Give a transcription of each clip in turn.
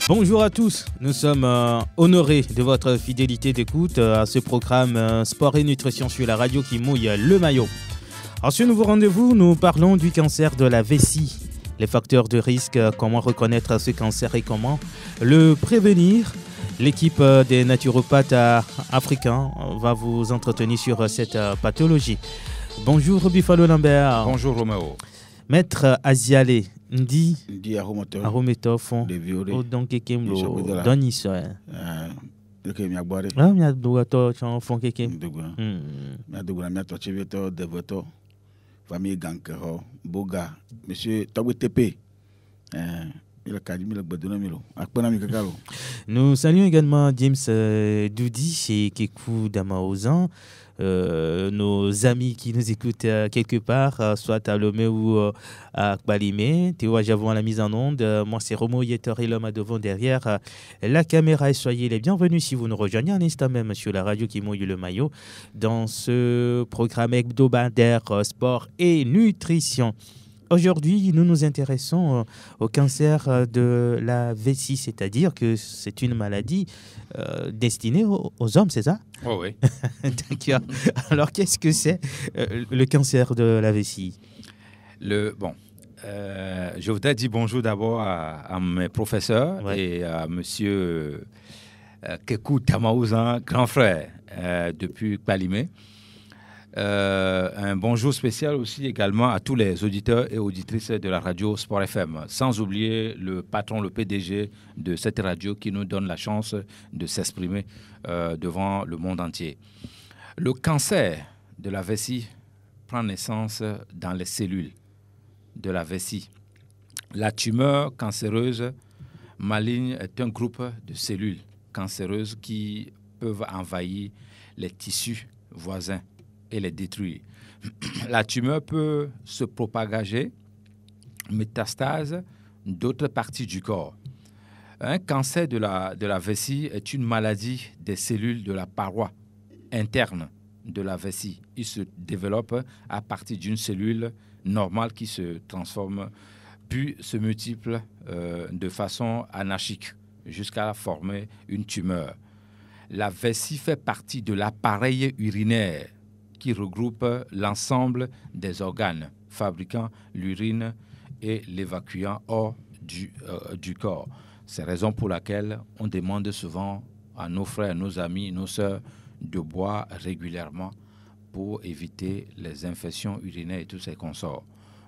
Bonjour à tous, nous sommes honorés de votre fidélité d'écoute à ce programme Sport et Nutrition sur la radio qui mouille le maillot. En ce nouveau rendez-vous, nous parlons du cancer de la vessie, les facteurs de risque, comment reconnaître ce cancer et comment le prévenir. L'équipe des naturopathes africains va vous entretenir sur cette pathologie. Bonjour Bifalo Lambert. Bonjour Roméo. Maître Aziale Ndi Arometo fond o donc kekem lo doni so ke mi agbare ah mi do to chan fond kekem mi do mi to chiveto devoto famille gankero boga monsieur Togbe TP Nous saluons également James Doudi et Kekou Damaozan, nos amis qui nous écoutent quelque part, soit à Lomé ou à Kbalimé. Théo Javon à la mise en onde. Moi, c'est Romo Yetor et l'homme à devant derrière la caméra. Et soyez les bienvenus si vous nous rejoignez en instant même sur la radio qui mouille le maillot dans ce programme hebdomadaire sport et nutrition. Aujourd'hui, nous nous intéressons au cancer de la vessie, c'est-à-dire que c'est une maladie destinée aux hommes, c'est ça? Oh oui. D'accord. Alors, qu'est-ce que c'est le cancer de la vessie? Je voudrais dire bonjour d'abord à mes professeurs et à monsieur Kekou Damaozan, grand frère, depuis Kbalimé. Un bonjour spécial aussi également à tous les auditeurs et auditrices de la radio Sport FM, sans oublier le patron, le PDG de cette radio qui nous donne la chance de s'exprimer devant le monde entier. Le cancer de la vessie prend naissance dans les cellules de la vessie. La tumeur cancéreuse maligne est un groupe de cellules cancéreuses qui peuvent envahir les tissus voisins et les détruire. La tumeur peut se propager, métastase, d'autres parties du corps. Un cancer de la vessie est une maladie des cellules de la paroi interne de la vessie. Il se développe à partir d'une cellule normale qui se transforme, puis se multiplie de façon anarchique jusqu'à former une tumeur. La vessie fait partie de l'appareil urinaire qui regroupe l'ensemble des organes fabriquant l'urine et l'évacuant hors du corps. C'est la raison pour laquelle on demande souvent à nos frères, nos amis, nos sœurs de boire régulièrement pour éviter les infections urinaires et tous ces consorts.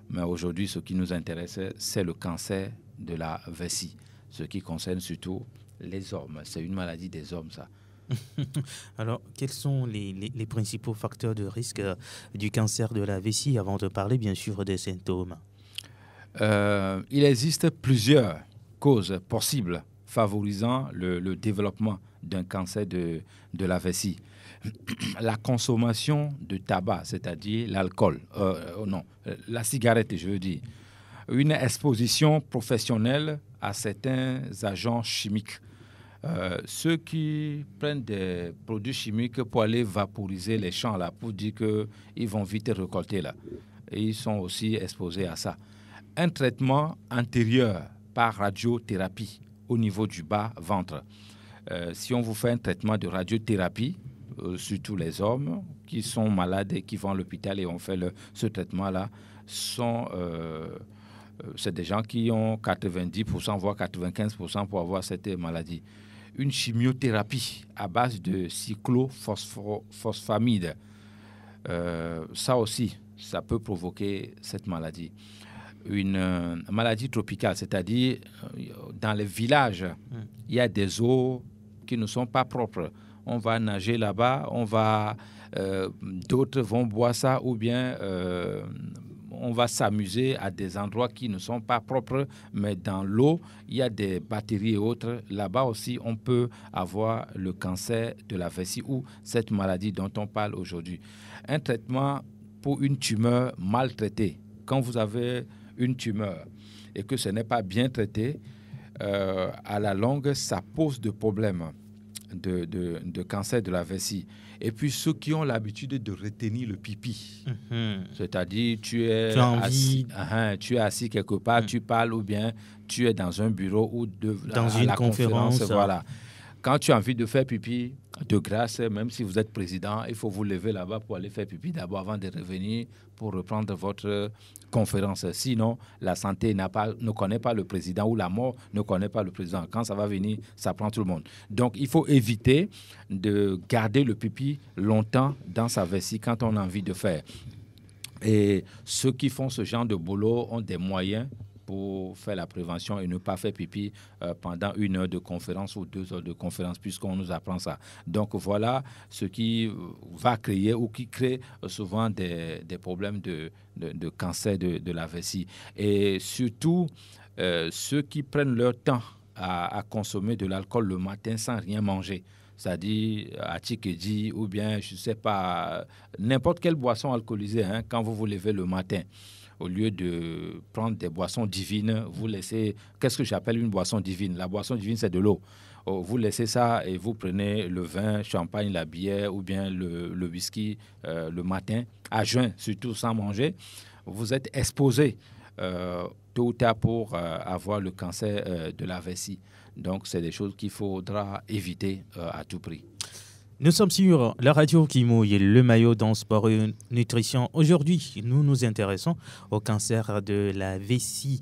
Mais aujourd'hui, ce qui nous intéresse, c'est le cancer de la vessie, ce qui concerne surtout les hommes. C'est une maladie des hommes, ça. Alors, quels sont les principaux facteurs de risque du cancer de la vessie avant de parler, bien sûr, des symptômes? Il existe plusieurs causes possibles favorisant le développement d'un cancer de la vessie. La consommation de tabac, c'est-à-dire l'alcool, la cigarette, je veux dire. Une exposition professionnelle à certains agents chimiques. Ceux qui prennent des produits chimiques pour aller vaporiser les champs là, pour dire qu'ils vont vite récolter là. Et ils sont aussi exposés à ça. Un traitement antérieur par radiothérapie au niveau du bas-ventre. Si on vous fait un traitement de radiothérapie, surtout les hommes qui sont malades et qui vont à l'hôpital et on fait ce traitement-là, c'est des gens qui ont 90%, voire 95% pour avoir cette maladie. Une chimiothérapie à base de cyclophosphamide. Ça aussi, ça peut provoquer cette maladie. Une maladie tropicale, c'est-à-dire dans les villages, il y a des eaux qui ne sont pas propres. On va nager là-bas, d'autres vont boire ça ou bien on va s'amuser à des endroits qui ne sont pas propres, mais dans l'eau, il y a des bactéries et autres. Là-bas aussi, on peut avoir le cancer de la vessie ou cette maladie dont on parle aujourd'hui. Un traitement pour une tumeur mal traitée. Quand vous avez une tumeur et que ce n'est pas bien traité, à la longue, ça pose de problèmes. de cancer de la vessie. Et puis ceux qui ont l'habitude de retenir le pipi, c'est-à-dire tu es assis quelque part, tu parles ou bien tu es dans un bureau ou dans une conférence. Voilà. Quand tu as envie de faire pipi, de grâce, même si vous êtes président, il faut vous lever là-bas pour aller faire pipi d'abord avant de revenir pour reprendre votre conférence. Sinon, la santé ne connaît pas le président ou la mort ne connaît pas le président. Quand ça va venir, ça prend tout le monde. Donc, il faut éviter de garder le pipi longtemps dans sa vessie quand on a envie de faire. Et ceux qui font ce genre de boulot ont des moyens pour faire la prévention et ne pas faire pipi pendant 1 heure de conférence ou 2 heures de conférence, puisqu'on nous apprend ça. Donc voilà ce qui va créer ou qui crée souvent des problèmes de cancer de la vessie. Et surtout, ceux qui prennent leur temps à consommer de l'alcool le matin sans rien manger, c'est-à-dire à Tchikedji ou bien, je ne sais pas, n'importe quelle boisson alcoolisée, quand vous vous levez le matin. Au lieu de prendre des boissons divines, vous laissez... Qu'est-ce que j'appelle une boisson divine? La boisson divine, c'est de l'eau. Vous laissez ça et vous prenez le vin, champagne, la bière ou bien le whisky le matin, à jeun, surtout sans manger. Vous êtes exposé tôt ou tard pour avoir le cancer de la vessie. Donc, c'est des choses qu'il faudra éviter à tout prix. Nous sommes sur la radio qui mouille le maillot dans Sport et Nutrition. Aujourd'hui, nous nous intéressons au cancer de la vessie.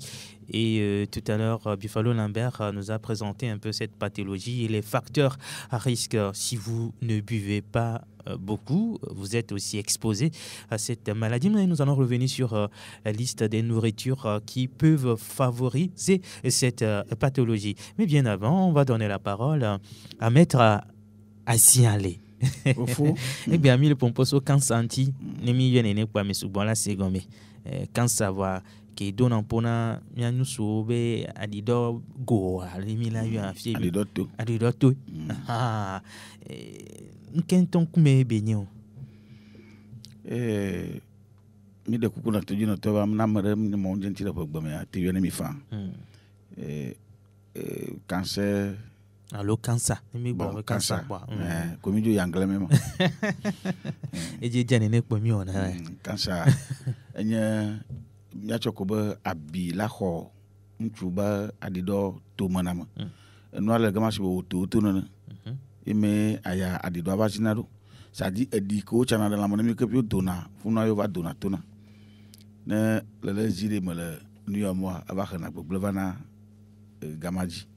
Et tout à l'heure, Buffalo Lambert nous a présenté un peu cette pathologie et les facteurs à risque. Si vous ne buvez pas beaucoup, vous êtes aussi exposé à cette maladie. Mais nous allons revenir sur la liste des nourritures qui peuvent favoriser cette pathologie. Mais bien avant, on va donner la parole à Maître Asiale. Au fond. Eh bien, mi le pomposo quand senti, ne mi yene ne kwa mesubona segome. Quand savoir que donne pona mianu sobe adido go alimi la yo afie adidoto. Ah. Nkenton kume benyo. Mi de kukuna to jino to am namare mi mo jenti la pogba me ati yene mi fa. Cancer. Alors cancer, bon, cancer. Comme du anglais même. Et j'ai déjà né pour mieux na. Cancer. Enya ya chokoba abi la ho ntuba adido to manama. No ala gama sibo to no. Ime aya adido abasinado. Ça dit edi ko chana la monami ke pio dona, funa yo va dona tona. Ne le zile me le nuya moi abakana blevana gamaji.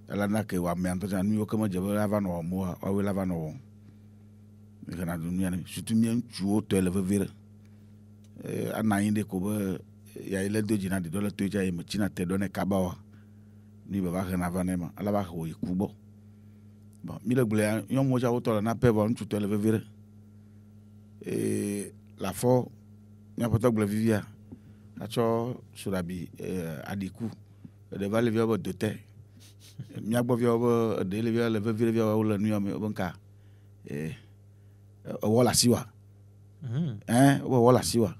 Elle n'a que wa me antoja nu comme je vais lava no mo wa lava no me kana dunia surtout mien tuo to le vivre ana inde ko ba ya ile do jina de dola to ja e machina te donne kabawa ni baba kana vanema ala ba ko ikubo bon mi le glé yon mo ja auto na pe bon tu to le vivre la fo mi apota glé vivia acho surabi adiku de va le via de te mi agbo via de le via le vivre o le nu am bonka wala siwa wala siwa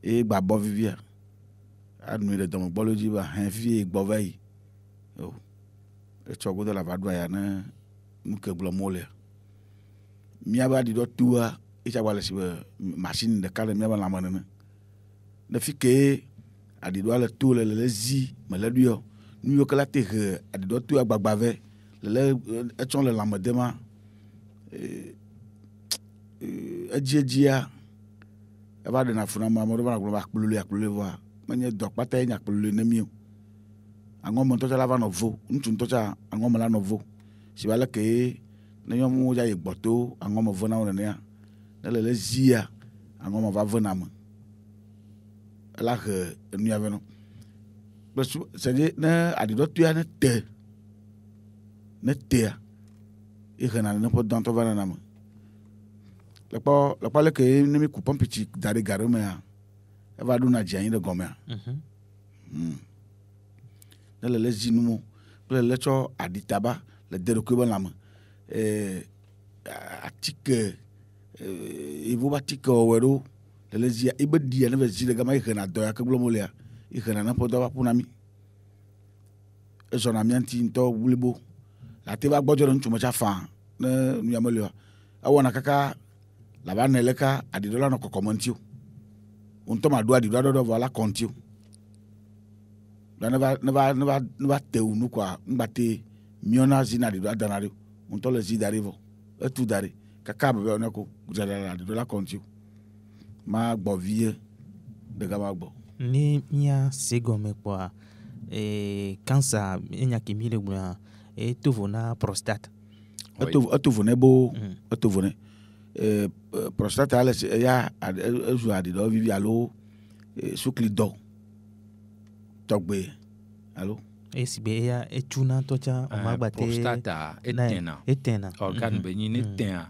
e gba bo vivia anu le domo boloji ba han fi gbo vai o e chogo de la vadwa ya na nuke blo mole mi aba di do tua e cha wala siwa machine de kale mi aba la manana na fike adi do la tu le zi me le dio nu yo kala te adi do tu agbagba ve le e chon le lamadema ejia eba de na funa ma mo do ba akpulu wa manye do pata nya akpulu na mi ango mo to cha lava no vo ntu to cha ango mo la no vo si bala ke na yo mo ja igboto ango mo vo na wona ya na le zia ango mo va vo na mo la que nu ave no c'est dire na adi do tu ya na te e kana na po dans to va na mo la pa que ne me coupons petit dari garome ya va duna jani de gome na le zinumo le cho aditaba le deroko ba lam atike e vo batike owero le zia e bedi na vezi le gama ikena do ya ke glomolia ikena na po do ba punami e so na mianti nto wulibo la te va gbɔdzɔ ɖe ŋutsu me tsa faa ne nu ya me li wa ewɔna kaka la va nɛ leka aɖiɖɔ la nɔ kɔkɔme ŋuti o ŋutɔ ma do aɖiɖɔ ɖɔ vɔ la kɔ ŋuti o ne va te wu nu kɔa ŋgbate miɔna zi na aɖiɖɔ dana ɖi o ŋutɔ le zi da ɖi vɔ etu da ɖi kaka bebe ne ko dzadala aɖiɖɔ la kɔ ŋuti o ma gbɔ vie de gama gbɔ. Ni mia segome kpɔa cancer enya kimi le gblɔa eto vo na prostate. Eto vo ne bo eto vo ne prostate ale ya ezu aɖiɖɔ vivi alo sukli dɔ tɔgbe alo. Esi be ya etuna tɔtsa omagbate prostata etena organe benyi ne tena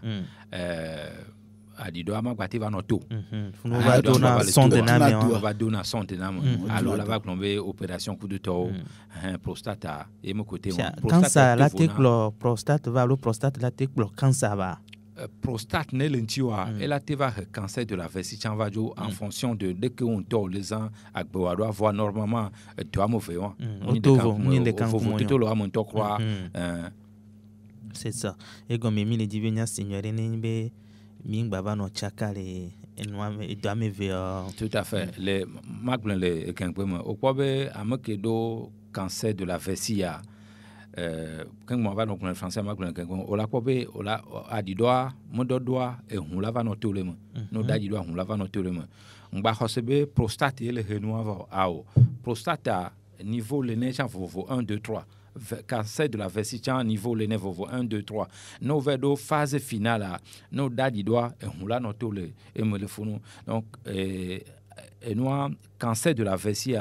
aɖiɖɔ amagbate va nɔ to va dona sonde na me va dona sonde na me alo la va gblɔ be opération kudutɔwo prostata ye me kote cancer la te kplɔ prostate va alo prostate la te kplɔ cancer va. Prostate ne le ŋuti wa ela te va he cancer de la vessie tsan va dzo en fonction de dès que on tɔ les ans agbewa do avoir normalement do amove wa to lo amo ntɔ croix c'est ça et comme mi le dit venia seigneur ne be mi ngba va no chaka le enwa do ameve tout à fait le magblin le kengbe me o kɔ be ameke do cancer de la vessie quand on va donc en français ma on la kobe on la aɖiɖɔa meɖɔɖɔa ehun la va nɔ to le me no da aɖiɖɔa hun la va nɔ to le me ngba xɔse be prostate le henua va awo prostata niveau le ne tsa vovo 1 2 3 cancer de la vessie tsa niveau le ne vovo 1 2 3 no ve do phase finale no da aɖiɖɔa ehun la nɔ to le me le funu donc et nous cancer de la vessie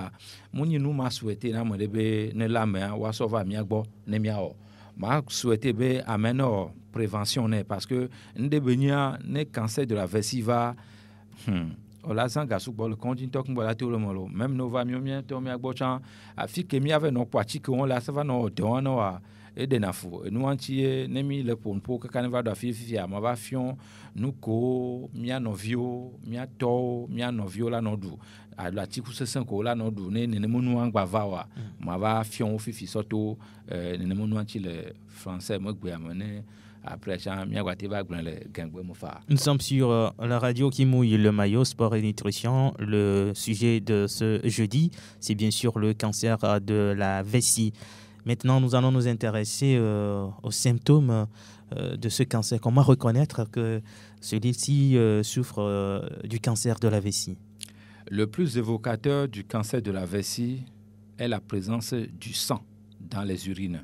moni nous m'a souhaité na me be ne la me wa so va miagbo ne miao m'a souhaité be ameno prévention ne parce que nde benia ne cancer de la vessie va o la zanga su bo le continue tok mbo la te le molo même no va mien to miagbo chan afi ke mi ave no kwachi ke on la ça va no de on no et de nafu nous antie ne mi le ponpo ka kan va do afi ma va fion nous ko mia novio mia to mia novio la no du a la tiku se ko la no du ne monu angba va wa ma va fion fifi soto ne monu anti le français mo gbe amene après ça mia gwate va gblon le gangbe mo fa. Nous sommes sur la radio qui mouille le maillot sport et nutrition. Le sujet de ce jeudi, c'est bien sûr le cancer de la vessie. Maintenant, nous allons nous intéresser aux symptômes de ce cancer. Comment reconnaître que celui-ci souffre du cancer de la vessie? Le plus évocateur du cancer de la vessie est la présence du sang dans les urines,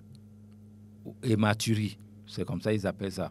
hématurie, c'est comme ça ils appellent ça,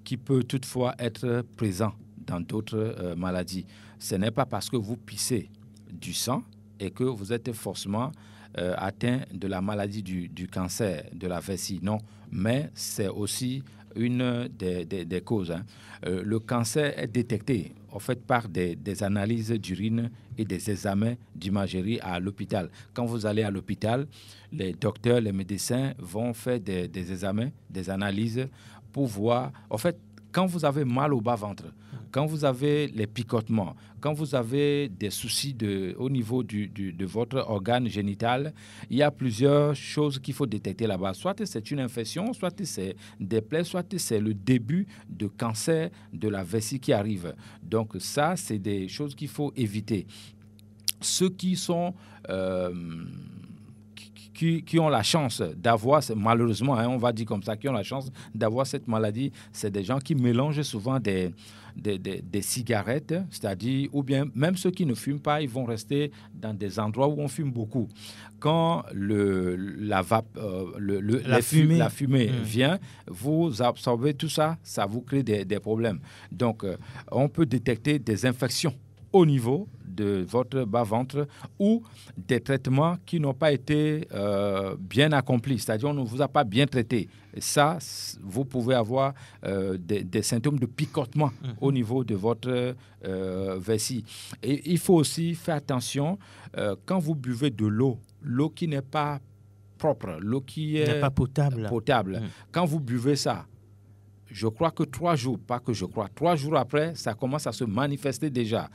qui peut toutefois être présent dans d'autres maladies. Ce n'est pas parce que vous pissez du sang et que vous êtes forcément atteint de la maladie du cancer de la vessie, non, mais c'est aussi une des causes. Le cancer est détecté en fait par des analyses d'urine et des examens d'imagerie à l'hôpital. Quand vous allez à l'hôpital, les docteurs, les médecins vont faire des examens, des analyses pour voir, en fait, quand vous avez mal au bas-ventre, quand vous avez les picotements, quand vous avez des soucis au niveau de votre organe génital, il y a plusieurs choses qu'il faut détecter là-bas. Soit c'est une infection, soit c'est des plaies, soit c'est le début de cancer de la vessie qui arrive. Donc ça, c'est des choses qu'il faut éviter. Ceux qui sont... Qui ont la chance d'avoir, malheureusement, on va dire comme ça, qui ont la chance d'avoir cette maladie, c'est des gens qui mélangent souvent des cigarettes, c'est-à-dire, ou bien même ceux qui ne fument pas, ils vont rester dans des endroits où on fume beaucoup. Quand la fumée vient, vous absorbez tout ça, ça vous crée des problèmes. Donc, on peut détecter des infections au niveau de votre bas-ventre ou des traitements qui n'ont pas été bien accomplis, c'est-à-dire on ne vous a pas bien traité. Et ça, vous pouvez avoir des symptômes de picotement au niveau de votre vessie. Et il faut aussi faire attention quand vous buvez de l'eau qui n'est pas propre, l'eau qui est pas potable. Quand vous buvez ça, je crois que 3 jours, pas que je crois, 3 jours après, ça commence à se manifester déjà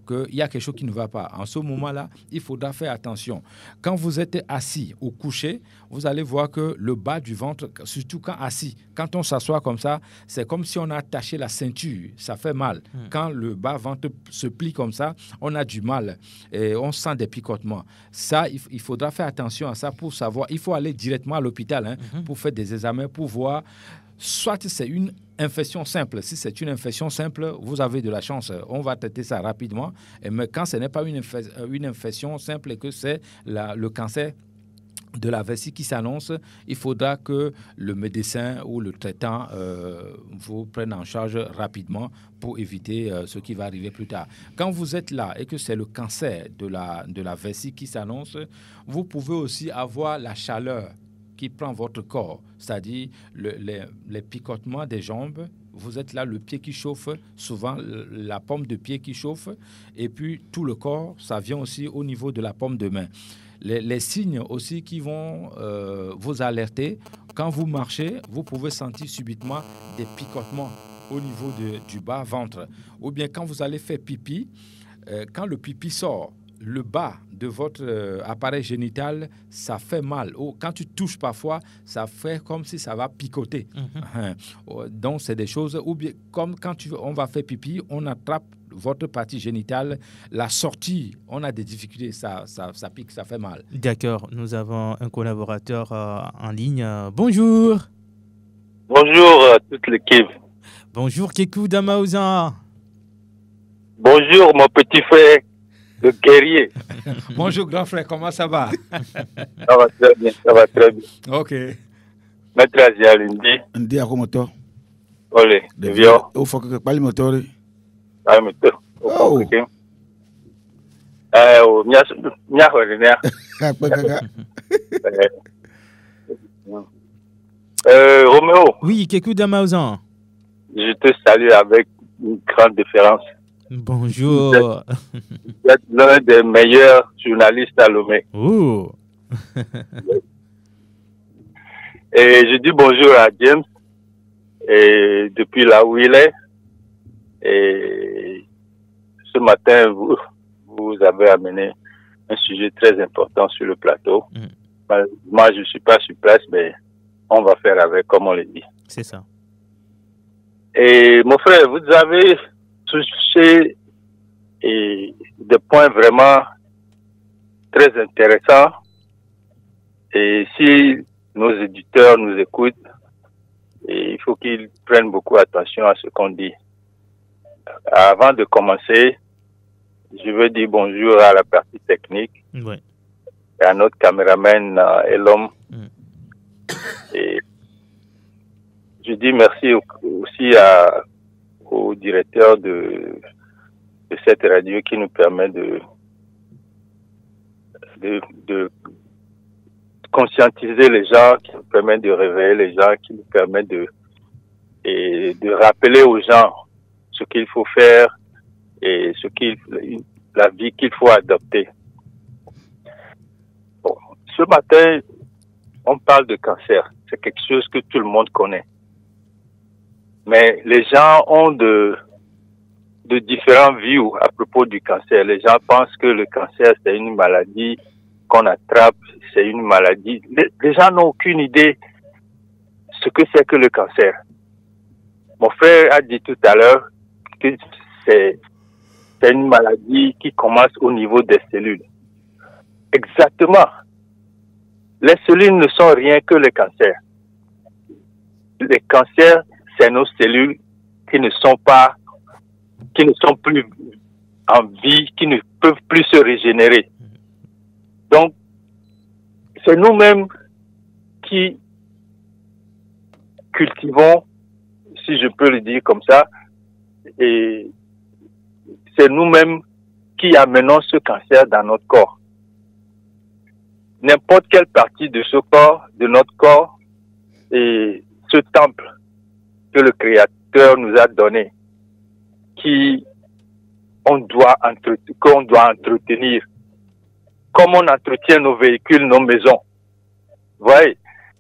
qu'il y a quelque chose qui ne va pas. En ce moment-là, il faudra faire attention. Quand vous êtes assis ou couché, vous allez voir que le bas du ventre, surtout quand assis, quand on s'assoit comme ça, c'est comme si on a attaché la ceinture. Ça fait mal. Quand le bas ventre se plie comme ça, on a du mal et on sent des picotements. Ça, il faudra faire attention à ça pour savoir. Il faut aller directement à l'hôpital pour faire des examens, pour voir. Soit c'est une infection simple. Si c'est une infection simple, vous avez de la chance. On va traiter ça rapidement. Mais quand ce n'est pas une infection simple et que c'est le cancer de la vessie qui s'annonce, il faudra que le médecin ou le traitant vous prenne en charge rapidement pour éviter ce qui va arriver plus tard. Quand vous êtes là et que c'est le cancer de la vessie qui s'annonce, vous pouvez aussi avoir la chaleur qui prend votre corps, c'est-à-dire les picotements des jambes. Vous êtes là, le pied qui chauffe, souvent la paume de pied qui chauffe, et puis tout le corps, ça vient aussi au niveau de la paume de main. Les signes aussi qui vont vous alerter, quand vous marchez, vous pouvez sentir subitement des picotements au niveau du bas ventre. Ou bien quand vous allez faire pipi, quand le pipi sort, le bas de votre appareil génital, ça fait mal. Quand tu touches parfois, ça fait comme si ça va picoter. Donc, c'est des choses... Ou bien, comme quand on va faire pipi, on attrape votre partie génitale, la sortie, on a des difficultés, ça pique, ça fait mal. D'accord, nous avons un collaborateur en ligne. Bonjour. Bonjour à toute l'équipe. Bonjour Kekou Damaouzan. Bonjour mon petit frère. Le guerrier. Bonjour grand frère, comment ça va? Ça va très bien, ça va très bien. Ok. Maître Azia Lundi. Ndi akomoto. Olé, de vieux. O faut que parle moteur. Ah moteur. Oh. Mia horinea. Roméo. Oui, Kekou Damaouzan. Je te salue avec une grande déférence. Bonjour. Vous êtes l'un des meilleurs journalistes à Lomé. Oh. Et je dis bonjour à James, et depuis là où il est. Et ce matin, vous avez amené un sujet très important sur le plateau. Moi, je ne suis pas sur place, mais on va faire avec, comme on le dit. C'est ça. Et mon frère, vous avez touché des points vraiment très intéressants. Et si nos éditeurs nous écoutent, il faut qu'ils prennent beaucoup attention à ce qu'on dit. Avant de commencer, je veux dire bonjour à la partie technique, ouais, et à notre caméraman Elom. Et je dis merci aussi au directeur de cette radio qui nous permet de conscientiser les gens, qui nous permet de réveiller les gens, qui nous permet de rappeler aux gens ce qu'il faut faire et la vie qu'il faut adopter. Bon, ce matin, on parle de cancer. C'est quelque chose que tout le monde connaît. Mais les gens ont de différents vues à propos du cancer. Les gens pensent que le cancer, c'est une maladie qu'on attrape, c'est une maladie. Les gens n'ont aucune idée ce que c'est que le cancer. Mon frère a dit tout à l'heure que c'est une maladie qui commence au niveau des cellules. Exactement. Les cellules ne sont rien que le cancer. Les cancers, c'est nos cellules qui ne sont plus en vie, qui ne peuvent plus se régénérer. Donc, c'est nous-mêmes qui cultivons, si je peux le dire comme ça, et c'est nous-mêmes qui amenons ce cancer dans notre corps. N'importe quelle partie de ce corps, de notre corps, et ce temple que le Créateur nous a donné, qu'on doit entretenir, comme on entretient nos véhicules, nos maisons. Vous voyez,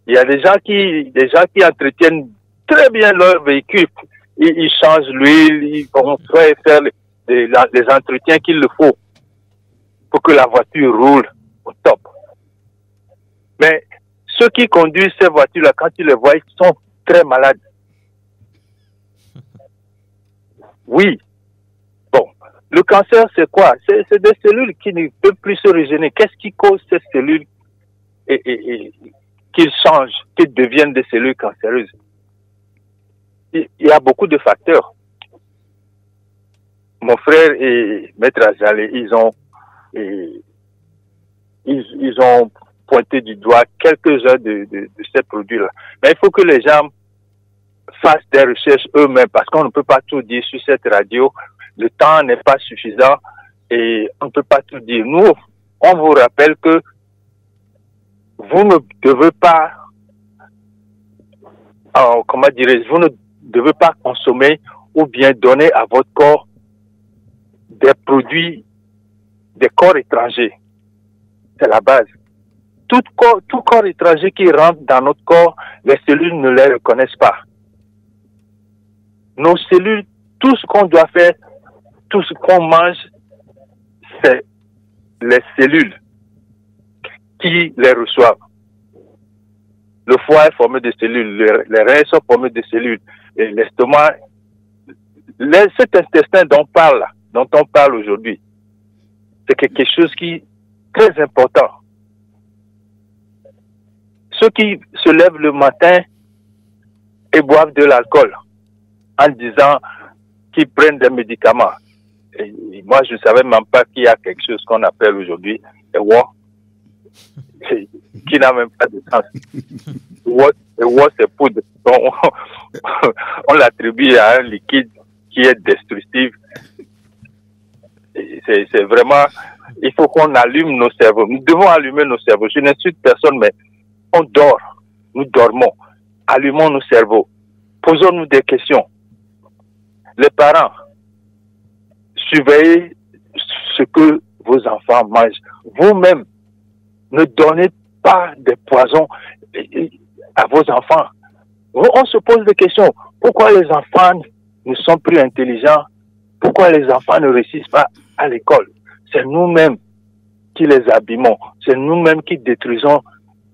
il y a des gens qui entretiennent très bien leur véhicule. Ils changent l'huile, ils vont faire les entretiens qu'il le faut pour que la voiture roule au top. Mais ceux qui conduisent ces voitures-là, quand tu les vois, ils sont très malades. Oui. Bon. Le cancer, c'est quoi? C'est des cellules qui ne peuvent plus se régénérer. Qu'est-ce qui cause ces cellules et qu'ils changent, qu'ils deviennent des cellules cancéreuses? Il y a beaucoup de facteurs. Mon frère et Maître Azalé, ils ont pointé du doigt quelques-uns de ces produits-là. Mais il faut que les gens fassent des recherches eux-mêmes parce qu'on ne peut pas tout dire sur cette radio. Le temps n'est pas suffisant et on ne peut pas tout dire. Nous, on vous rappelle que vous ne devez pas, vous ne devez pas consommer ou bien donner à votre corps des produits des corps étrangers. C'est la base. Tout corps étranger qui rentre dans notre corps, les cellules ne les reconnaissent pas. Nos cellules, tout ce qu'on doit faire, tout ce qu'on mange, c'est les cellules qui les reçoivent. Le foie est formé de cellules, les reins sont formés de cellules, et l'estomac, cet intestin dont on parle aujourd'hui, c'est quelque chose qui est très important. Ceux qui se lèvent le matin et boivent de l'alcool en disant qu'ils prennent des médicaments. Et moi, je ne savais même pas qu'il y a quelque chose qu'on appelle aujourd'hui le WOR, qui n'a même pas de sens. Le WOR, c'est poudre. On l'attribue à un liquide qui est destructif. C'est vraiment, il faut qu'on allume nos cerveaux. Nous devons allumer nos cerveaux. Je n'insulte personne, mais on dort. Nous dormons. Allumons nos cerveaux. Posons-nous des questions. Les parents, surveillez ce que vos enfants mangent. Vous-même, ne donnez pas des poisons à vos enfants. On se pose des questions. Pourquoi les enfants ne sont plus intelligents? Pourquoi les enfants ne réussissent pas à l'école? C'est nous-mêmes qui les abîmons. C'est nous-mêmes qui détruisons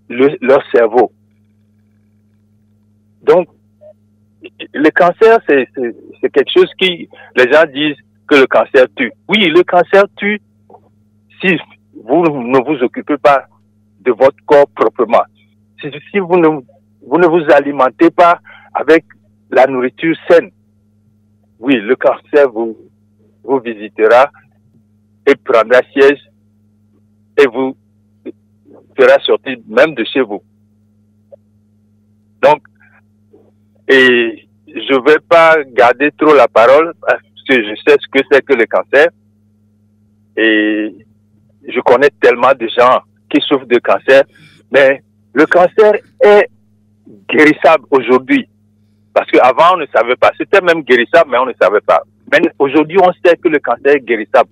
leur cerveau. Donc, le cancer, c'est quelque chose qui, les gens disent que le cancer tue. Oui, le cancer tue si vous ne vous occupez pas de votre corps proprement. Si vous ne vous alimentez pas avec la nourriture saine, oui, le cancer vous visitera et prendra siège et vous fera sortir même de chez vous. Donc, et je ne vais pas garder trop la parole parce que je sais ce que c'est que le cancer. Et je connais tellement de gens qui souffrent de cancer. Mais le cancer est guérissable aujourd'hui. Parce qu'avant, on ne savait pas. C'était même guérissable, mais on ne savait pas. Mais aujourd'hui, on sait que le cancer est guérissable.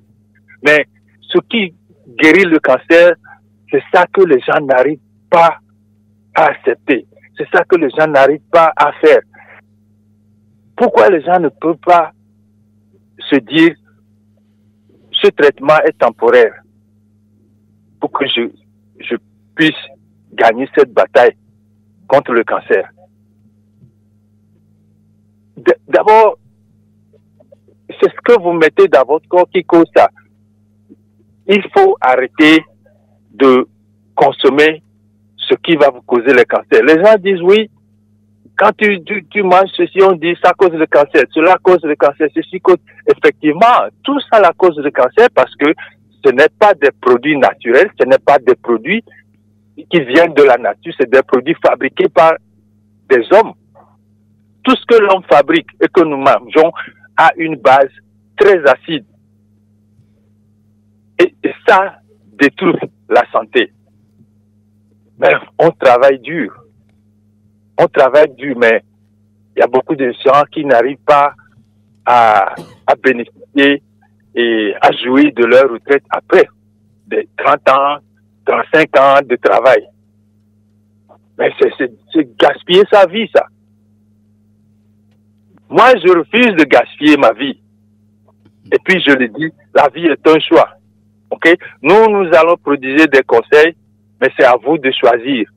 Mais ce qui guérit le cancer, c'est ça que les gens n'arrivent pas à accepter. C'est ça que les gens n'arrivent pas à faire. Pourquoi les gens ne peuvent pas se dire ce traitement est temporaire pour que je puisse gagner cette bataille contre le cancer? D'abord, c'est ce que vous mettez dans votre corps qui cause ça. Il faut arrêter de consommer ce qui va vous causer le cancer. Les gens disent oui, quand tu manges ceci, on dit ça cause le cancer, cela cause le cancer, ceci cause. Effectivement, tout ça la cause le cancer parce que ce n'est pas des produits naturels, ce n'est pas des produits qui viennent de la nature, c'est des produits fabriqués par des hommes. Tout ce que l'homme fabrique et que nous mangeons a une base très acide. Et ça détruit la santé. Mais on travaille dur. On travaille dur, mais il y a beaucoup de gens qui n'arrivent pas à bénéficier et à jouir de leur retraite après des 30 ans, 35 ans de travail. Mais c'est gaspiller sa vie, ça. Moi, je refuse de gaspiller ma vie. Et puis, je le dis, la vie est un choix. OK? Nous allons prodiguer des conseils, mais c'est à vous de choisir.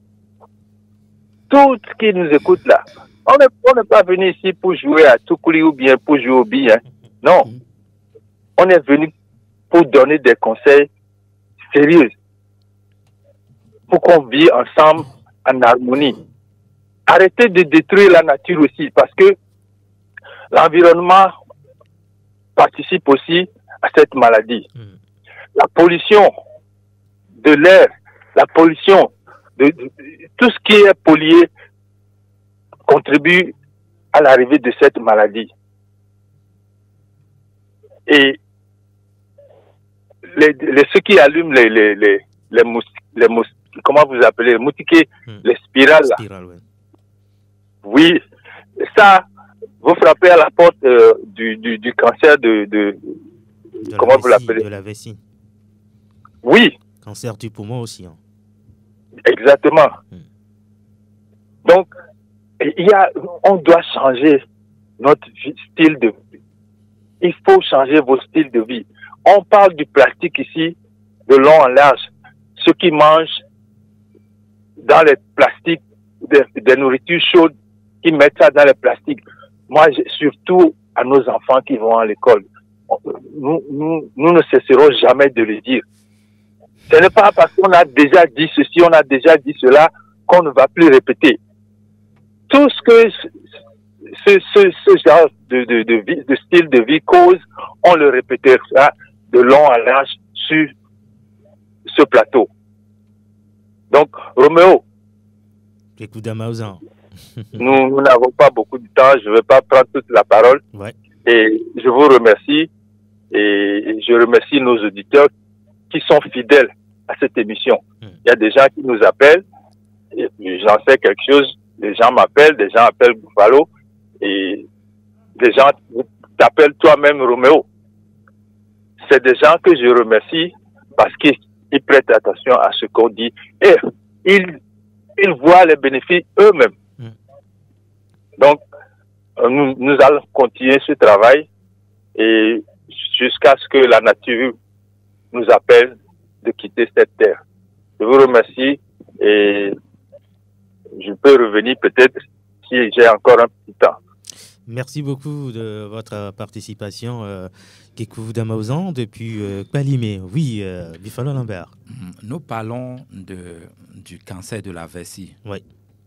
Tout ce qui nous écoute là, on n'est pas venu ici pour jouer à Toukouli ou bien pour jouer au billes. Hein. Non. On est venu pour donner des conseils sérieux. Pour qu'on vive ensemble en harmonie. Arrêtez de détruire la nature aussi, parce que l'environnement participe aussi à cette maladie. La pollution de l'air, la pollution de tout ce qui est pollué contribue à l'arrivée de cette maladie. Et ceux qui allument les comment vous appelez, les moustiquaires, les spirales, là. Ouais. Oui, ça, vous frappez à la porte du cancer de comment vous l'appelez? De la vessie. Oui. Cancer du poumon aussi. Hein. Exactement. Donc, on doit changer notre style de vie. Il faut changer vos styles de vie. On parle du plastique ici, de long en large. Ceux qui mangent dans les plastiques, des nourritures chaudes, qui mettent ça dans les plastiques. Moi, surtout à nos enfants qui vont à l'école, nous ne cesserons jamais de le dire. Ce n'est pas parce qu'on a déjà dit ceci, on a déjà dit cela, qu'on ne va plus répéter. Tout ce que ce genre de style de vie cause, on le répétera de long en large sur ce plateau. Donc, Roméo, nous n'avons pas beaucoup de temps, je ne vais pas prendre toute la parole. Ouais. Et je vous remercie et je remercie nos auditeurs qui sont fidèles à cette émission. Il y a des gens qui nous appellent, et j'en sais quelque chose, des gens m'appellent, des gens appellent Buffalo, et des gens t'appellent toi-même Roméo. C'est des gens que je remercie parce qu'ils prêtent attention à ce qu'on dit et ils voient les bénéfices eux-mêmes. Donc, nous allons continuer ce travail et jusqu'à ce que la nature nous appelle de quitter cette terre. Je vous remercie et je peux revenir peut-être si j'ai encore un petit temps. Merci beaucoup de votre participation, Kekou Damaouzan, depuis Kpalimé. Oui, Buffalo Lambert. Nous parlons du cancer de la vessie. Oui.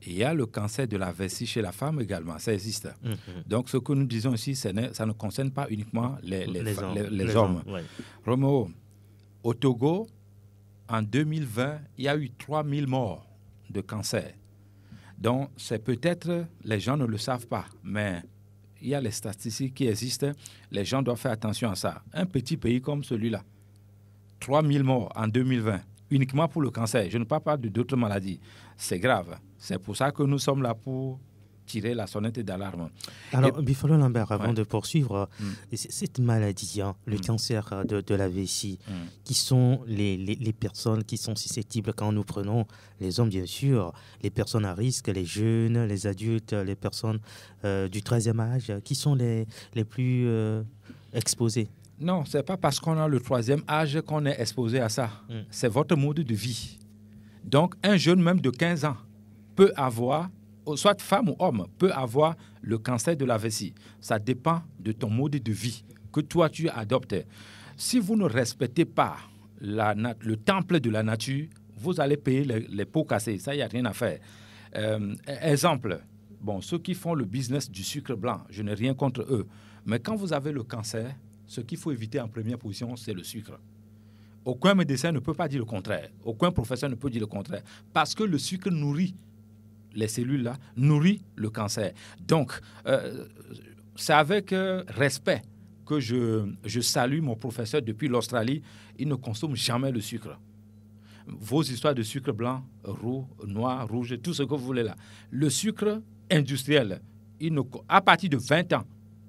Il y a le cancer de la vessie chez la femme également, ça existe. Donc, ce que nous disons ici, ça ne concerne pas uniquement les hommes. Ouais. Roméo, au Togo, en 2020, il y a eu 3000 morts de cancer. Donc, c'est peut-être, les gens ne le savent pas, mais il y a les statistiques qui existent. Les gens doivent faire attention à ça. Un petit pays comme celui-là, 3000 morts en 2020, uniquement pour le cancer. Je ne parle pas d'autres maladies. C'est grave. C'est pour ça que nous sommes là pour tirer la sonnette d'alarme. Alors, Buffalo Lambert, avant de poursuivre, cette maladie, le cancer de la vessie, qui sont les personnes qui sont susceptibles quand nous prenons les hommes, bien sûr, les personnes à risque, les jeunes, les adultes, les personnes du 3e âge, qui sont les plus exposées? Non, ce n'est pas parce qu'on a le 3e âge qu'on est exposé à ça. C'est votre mode de vie. Donc, un jeune même de 15 ans peut avoir, soit femme ou homme, peut avoir le cancer de la vessie. Ça dépend de ton mode de vie que toi, tu adoptes. Si vous ne respectez pas le temple de la nature, vous allez payer les pots cassés. Ça, il n'y a rien à faire. Exemple, ceux qui font le business du sucre blanc, je n'ai rien contre eux. Mais quand vous avez le cancer, ce qu'il faut éviter en première position, c'est le sucre. Aucun médecin ne peut pas dire le contraire. Aucun professeur ne peut dire le contraire. Parce que le sucre nourrit les cellules-là, nourrit le cancer. Donc, c'est avec respect que je salue mon professeur depuis l'Australie. Il ne consomme jamais le sucre. Vos histoires de sucre blanc, roux, noir, rouge, tout ce que vous voulez là. Le sucre industriel, à partir de 20 ans,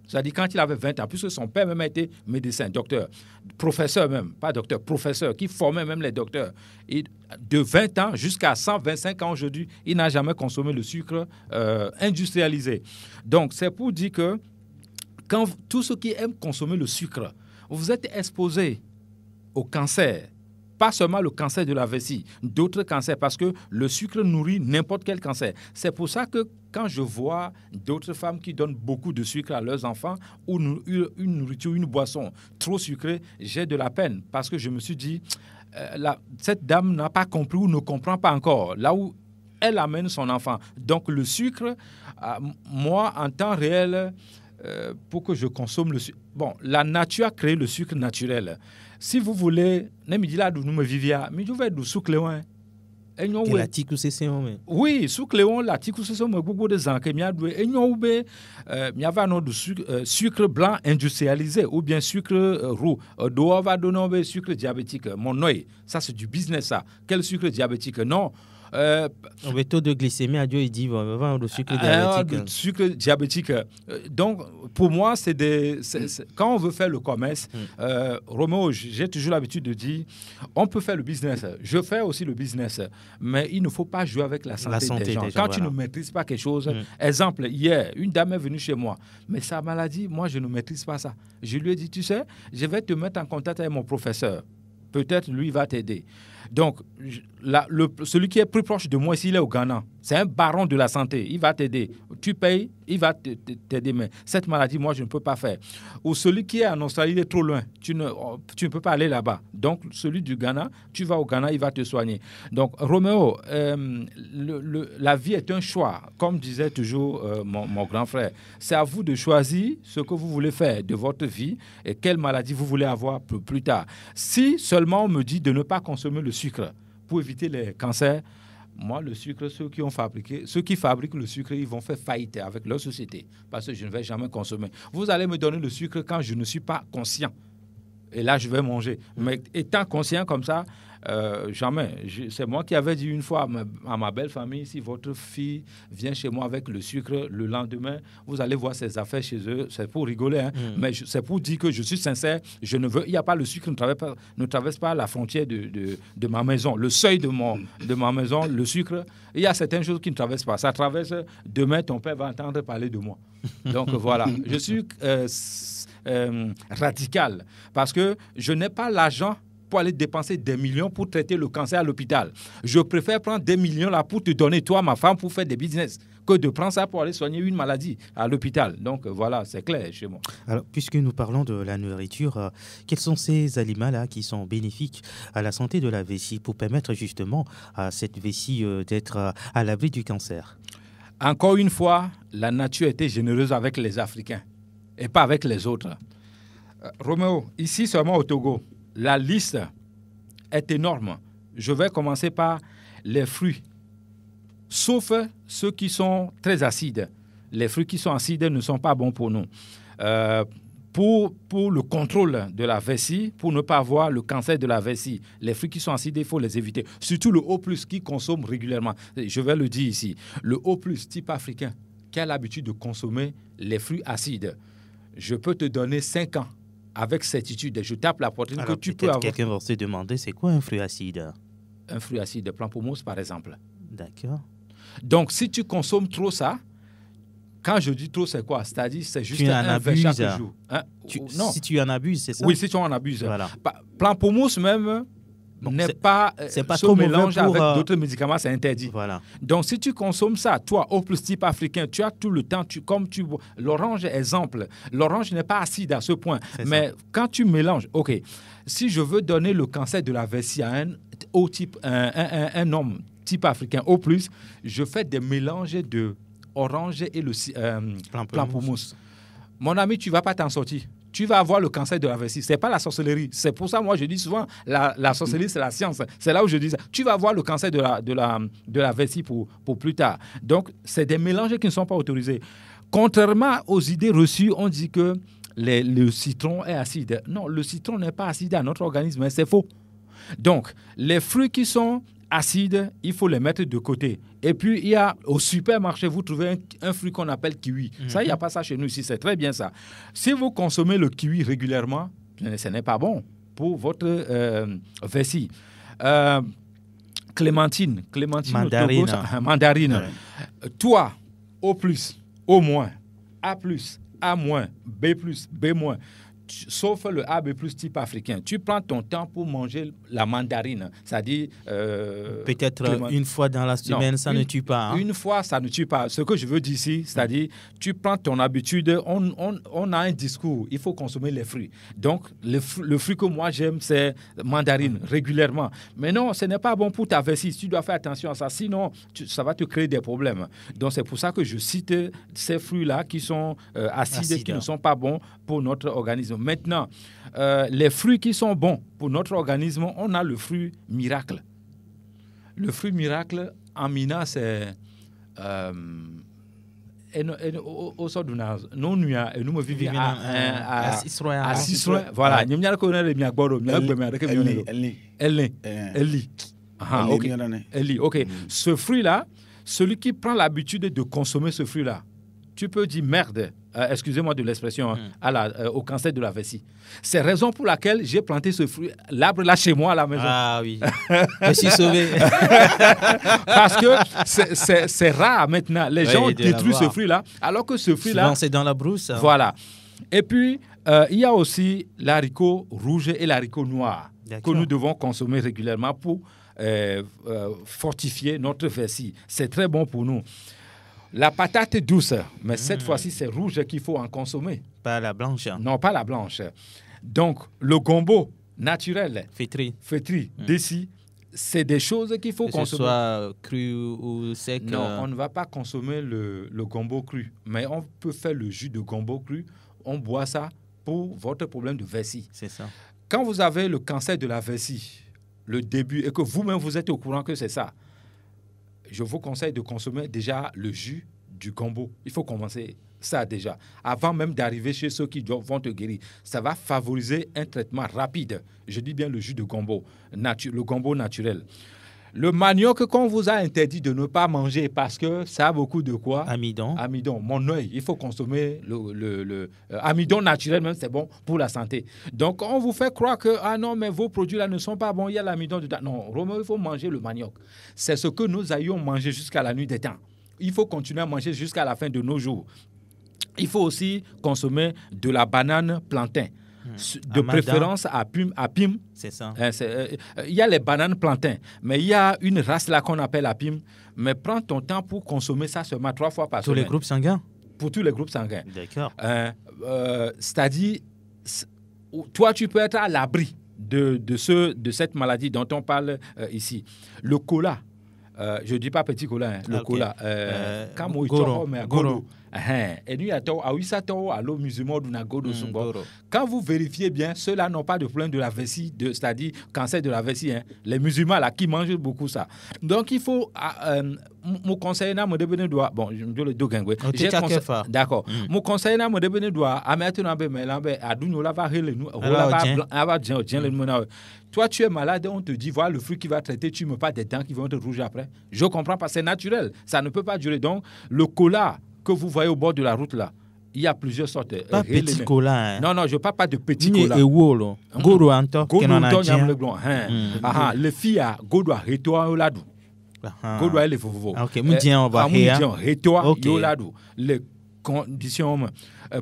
c'est-à-dire quand il avait 20 ans, puisque son père même a été médecin, docteur, professeur même, pas docteur, professeur, qui formait même les docteurs. Et de 20 ans jusqu'à 125 ans aujourd'hui, il n'a jamais consommé le sucre industrialisé. Donc, c'est pour dire que quand tous ceux qui aiment consommer le sucre, vous êtes exposés au cancer. Pas seulement le cancer de la vessie, d'autres cancers, parce que le sucre nourrit n'importe quel cancer. C'est pour ça que quand je vois d'autres femmes qui donnent beaucoup de sucre à leurs enfants ou une nourriture, une boisson trop sucrée, j'ai de la peine parce que je me suis dit, cette dame n'a pas compris ou ne comprend pas encore là où elle amène son enfant. Donc le sucre, moi, en temps réel, pour que je consomme le sucre... Bon, la nature a créé le sucre naturel. Si vous voulez, ne me dis là d'où nous me vivia, mais je vais du sucre léon. Que la tiku c'est ça, oui, sucre léon, la tiku c'est ça, mais beaucoup de gens qui m'y doué. Et nous oube, m'y avait un autre sucre blanc industrialisé ou bien sucre roux. Doit va donner sucre diabétique. Mon œil, ça c'est du business ça. Quel sucre diabétique? Non. Le taux de glycémie à Dieu, il dit le sucre diabétique. Sucre diabétique. Donc, pour moi, quand on veut faire le commerce, Roméo, j'ai toujours l'habitude de dire, on peut faire le business. Je fais aussi le business, mais il ne faut pas jouer avec la santé des gens. Quand tu ne maîtrises pas quelque chose, exemple, hier, une dame est venue chez moi, mais sa maladie, moi, je ne maîtrise pas ça. Je lui ai dit, tu sais, je vais te mettre en contact avec mon professeur. Peut-être lui va t'aider. Donc, celui qui est plus proche de moi, s'il est au Ghana, c'est un baron de la santé. Il va t'aider. Tu payes, il va t'aider. Mais cette maladie, moi, je ne peux pas faire. Ou celui qui est en Australie, il est trop loin. Tu ne peux pas aller là-bas. Donc, celui du Ghana, tu vas au Ghana, il va te soigner. Donc, Roméo, la vie est un choix. Comme disait toujours mon grand frère, c'est à vous de choisir ce que vous voulez faire de votre vie et quelle maladie vous voulez avoir plus tard. Si seulement on me dit de ne pas consommer le sucre pour éviter les cancers, moi, le sucre, ceux qui fabriquent le sucre, ils vont faire faillite avec leur société parce que je ne vais jamais consommer. Vous allez me donner le sucre quand je ne suis pas conscient. Et là, je vais manger. Mais étant conscient comme ça, jamais. C'est moi qui avais dit une fois à ma belle famille, si votre fille vient chez moi avec le sucre le lendemain, vous allez voir ses affaires chez eux. C'est pour rigoler, hein? Mais c'est pour dire que je suis sincère. Il n'y a pas le sucre ne traverse pas la frontière de ma maison. Le seuil de ma maison, le sucre, il y a certaines choses qui ne traversent pas. Ça traverse, demain, ton père va entendre parler de moi. Donc voilà, je suis radical parce que je n'ai pas l'argent pour aller dépenser des millions pour traiter le cancer à l'hôpital. Je préfère prendre des millions là pour te donner, toi, ma femme, pour faire des business, que de prendre ça pour aller soigner une maladie à l'hôpital. Donc voilà, c'est clair chez moi. Alors, puisque nous parlons de la nourriture, quels sont ces aliments-là qui sont bénéfiques à la santé de la vessie pour permettre justement à cette vessie d'être à l'abri du cancer? Encore une fois, la nature était généreuse avec les Africains et pas avec les autres. Roméo, ici seulement au Togo, la liste est énorme. Je vais commencer par les fruits, sauf ceux qui sont très acides. Les fruits qui sont acides ne sont pas bons pour nous. Pour le contrôle de la vessie, pour ne pas avoir le cancer de la vessie, les fruits qui sont acides, il faut les éviter. Surtout le O+, qui consomme régulièrement. Je vais le dire ici. Le O+, type africain, qui a l'habitude de consommer les fruits acides, je peux te donner 5 ans avec certitude. Je tape la poitrine. Alors, que tu peux avoir. Quelqu'un va se demander, c'est quoi un fruit acide? Un fruit acide, pamplemousse par exemple. D'accord. Donc, si tu consommes trop ça, quand je dis trop, c'est quoi? C'est-à-dire, c'est juste un verre chaque jour. Hein? Non. Si tu en abuses, c'est ça? Oui, si tu en abuses. Voilà. Pamplemousse même n'est pas trop mélange pour, avec d'autres médicaments, c'est interdit. Voilà. Donc, si tu consommes ça, toi, au plus type africain, tu as tout le temps, l'orange, exemple, l'orange n'est pas acide à ce point. Mais quand tu mélanges, OK, si je veux donner le cancer de la vessie à un homme type africain au plus, je fais des mélanges de orange et le pamplemousse. Mon ami, tu ne vas pas t'en sortir. Tu vas avoir le cancer de la vessie. Ce n'est pas la sorcellerie. C'est pour ça, moi, je dis souvent, la sorcellerie, c'est la science. C'est là où je dis ça. Tu vas avoir le cancer de la vessie pour plus tard. Donc, c'est des mélanges qui ne sont pas autorisés. Contrairement aux idées reçues, on dit que le citron est acide. Non, le citron n'est pas acide à notre organisme. C'est faux. Donc, les fruits qui sont acides, il faut les mettre de côté. Et puis, il y a au supermarché, vous trouvez un fruit qu'on appelle kiwi. Ça, il n'y a pas ça chez nous ici. C'est très bien ça. Si vous consommez le kiwi régulièrement, ce n'est pas bon pour votre vessie. Clémentine. Mandarine. Mandarine. Toi, au plus, au moins, A+, A-, B+, B-, sauf le A++ type africain. Tu prends ton temps pour manger la mandarine, c'est-à-dire... peut-être une fois dans la semaine, ça ne tue pas. Hein? Une fois, ça ne tue pas. Ce que je veux dire ici, c'est-à-dire, tu prends ton habitude, on a un discours, il faut consommer les fruits. Donc, le fruit que moi j'aime, c'est mandarine, régulièrement. Mais non, ce n'est pas bon pour ta vessie. Tu dois faire attention à ça, sinon, ça va te créer des problèmes. Donc, c'est pour ça que je cite ces fruits-là qui sont acides, qui ne sont pas bons pour notre organisme. Maintenant, les fruits qui sont bons pour notre organisme, on a le fruit miracle. Le fruit miracle, en mina, c'est... au sort de nous me vivons à Sisroin. Voilà. Ok. Ce fruit-là, celui qui prend l'habitude de consommer ce fruit-là, tu peux dire merde, excusez-moi de l'expression, au cancer de la vessie. C'est la raison pour laquelle j'ai planté ce fruit, l'arbre là chez moi à la maison. Ah oui, je suis sauvé. Parce que c'est rare maintenant. Les gens détruisent ce fruit-là, alors que ce fruit-là... Souvent, c'est dans la brousse. Hein. Voilà. Et puis, il y a aussi l'haricot rouge et l'haricot noir que nous devons consommer régulièrement pour fortifier notre vessie. C'est très bon pour nous. La patate douce, mais cette fois-ci, c'est rouge qu'il faut en consommer. Pas la blanche. Non, pas la blanche. Donc, le gombo naturel, fétri, d'ici, c'est des choses qu'il faut consommer. Que ce soit cru ou sec. Non, on ne va pas consommer le gombo cru, mais on peut faire le jus de gombo cru. On boit ça pour votre problème de vessie. C'est ça. Quand vous avez le cancer de la vessie, le début, et que vous-même vous êtes au courant que c'est ça, je vous conseille de consommer déjà le jus du gombo. Il faut commencer ça déjà, avant même d'arriver chez ceux qui vont te guérir. Ça va favoriser un traitement rapide. Je dis bien le jus de gombo, le gombo naturel. Le manioc qu'on vous a interdit de ne pas manger parce que ça a beaucoup de quoi? Amidon. Mon œil, il faut consommer le amidon naturel, même c'est bon pour la santé. Donc on vous fait croire que ah non mais vos produits là ne sont pas bons, il y a l'amidon dedans. Non, Romain, il faut manger le manioc. C'est ce que nous ayons mangé jusqu'à la nuit des temps. Il faut continuer à manger jusqu'à la fin de nos jours. Il faut aussi consommer de la banane plantain. De préférence à pime. C'est ça. Il y a les bananes plantain, mais il y a une race là qu'on appelle à pime. Mais prends ton temps pour consommer ça seulement 3 fois par semaine. Tous les groupes sanguins? Pour tous les groupes sanguins. D'accord. C'est-à-dire, toi, tu peux être à l'abri de cette maladie dont on parle ici. Le cola. Je ne dis pas petit cola, hein, le cola. Goro. Quand vous vérifiez bien, ceux-là n'ont pas de problème de la vessie, c'est-à-dire cancer de la vessie. Hein. Les musulmans là qui mangent beaucoup ça. Donc il faut mon conseiller n'a me devenu doit bon je le dogangue. D'accord. Mon conseiller n'a me devenu doit amettre na be melambe adunyo la va hele nous toi tu es malade, on te dit voilà le fruit qui va traiter, tu me pas des dents qui vont te rouger après. Je comprends pas, c'est naturel, ça ne peut pas durer. Donc le cola que vous voyez au bord de la route là, il y a plusieurs sortes. Pas petit cola. Hein. Non, je ne parle pas de petit cola. Goro anto. Le filles à Godo à Retoa Oladu. Godo à Lefovo. Ok, Moudien, on va Retoa Oladu. Les conditions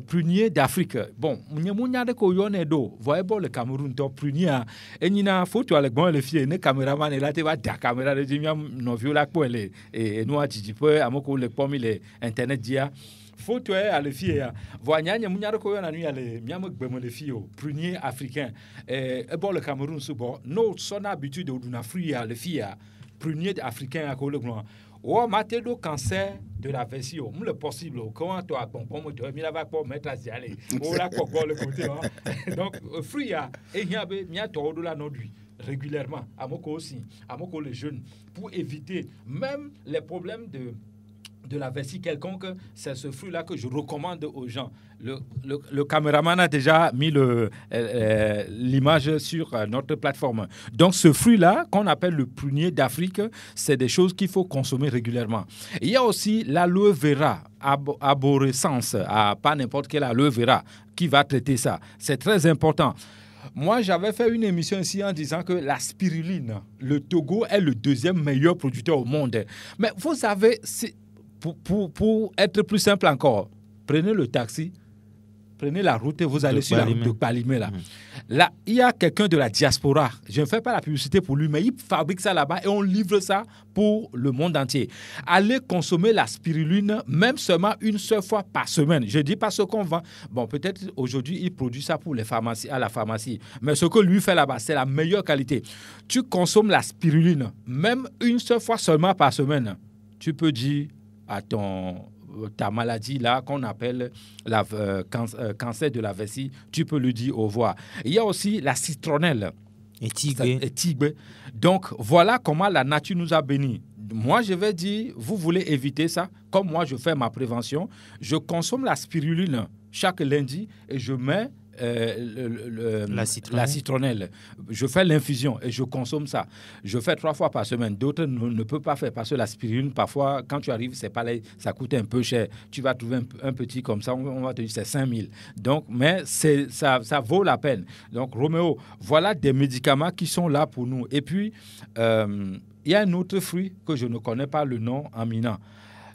prunier d'Afrique. Bon, mounya de koyone do. Voyez bon le Cameroun to prunier. Et nina photo avec bon les filles, ne caméraman et là te va da caméra de Jimia no viola ko et nous a dit peu amoko le pomme les internet dia. Photo à les filles. Voyez mounya de koyone nu ale miam gbemo les filles prunier africain. Et bon le Cameroun sous bon. No son habitude de n'Afrique les filles prunier africain à ko le grand. Oh, maté do cancer de la vessie, le possible. Comment toi, bon, tu vas pas mettre à y aller. Oh, là, quoi, le côté. Donc, fruit, et il y a bien tout de la non-lui régulièrement, à mon aussi, à mon les jeunes, pour éviter même les problèmes de la vessie quelconque. C'est ce fruit-là que je recommande aux gens. Le caméraman a déjà mis l'image sur notre plateforme. Donc, ce fruit-là, qu'on appelle le prunier d'Afrique, c'est des choses qu'il faut consommer régulièrement. Il y a aussi l'aloe vera, arborescence, pas n'importe quel aloe vera, qui va traiter ça. C'est très important. Moi, j'avais fait une émission ici en disant que la spiruline, le Togo est le 2e meilleur producteur au monde. Mais vous savez, pour être plus simple encore, prenez le taxi, prenez la route et vous allez sur la route de Balimé. Là. Là, il y a quelqu'un de la diaspora. Je ne fais pas la publicité pour lui, mais il fabrique ça là-bas et on livre ça pour le monde entier. Allez consommer la spiruline, même seulement une seule fois par semaine. Je dis pas ce qu'on vend. Bon, peut-être aujourd'hui, il produit ça pour les pharmacies, à la pharmacie. Mais ce que lui fait là-bas, c'est la meilleure qualité. Tu consommes la spiruline, même une seule fois seulement par semaine. Tu peux dire à ta maladie là qu'on appelle cancer de la vessie, tu peux lui dire au revoir. Il y a aussi la citronnelle. Et tigre. Donc voilà comment la nature nous a bénis. Moi je vais dire, vous voulez éviter ça, comme moi je fais ma prévention, je consomme la spiruline chaque lundi et je mets la citronnelle. Je fais l'infusion et je consomme ça. Je fais 3 fois par semaine. D'autres ne peuvent pas faire parce que la spiruline, parfois, quand tu arrives, c'est pas là, ça coûte un peu cher. Tu vas trouver un petit comme ça, on va te dire c'est 5 000. Donc, mais ça vaut la peine. Donc, Roméo, voilà des médicaments qui sont là pour nous. Et puis, il y a un autre fruit que je ne connais pas le nom en minant.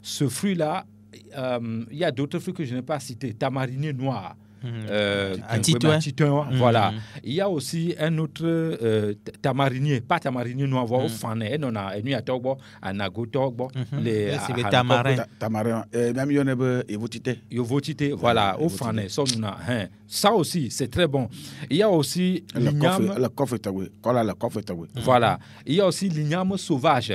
Ce fruit-là, il y a d'autres fruits que je n'ai pas cités. Tamarinier noir. Voilà. Il y a aussi un autre tamarinier, pas tamarinier noir, au fané, non, à Togbo, à Nago Togbo, les tamarins. Tamarin, même Yovotité, voilà, au fané, ça aussi, c'est très bon. Il y a aussi l'igname. Voilà. Il y a aussi l'igname sauvage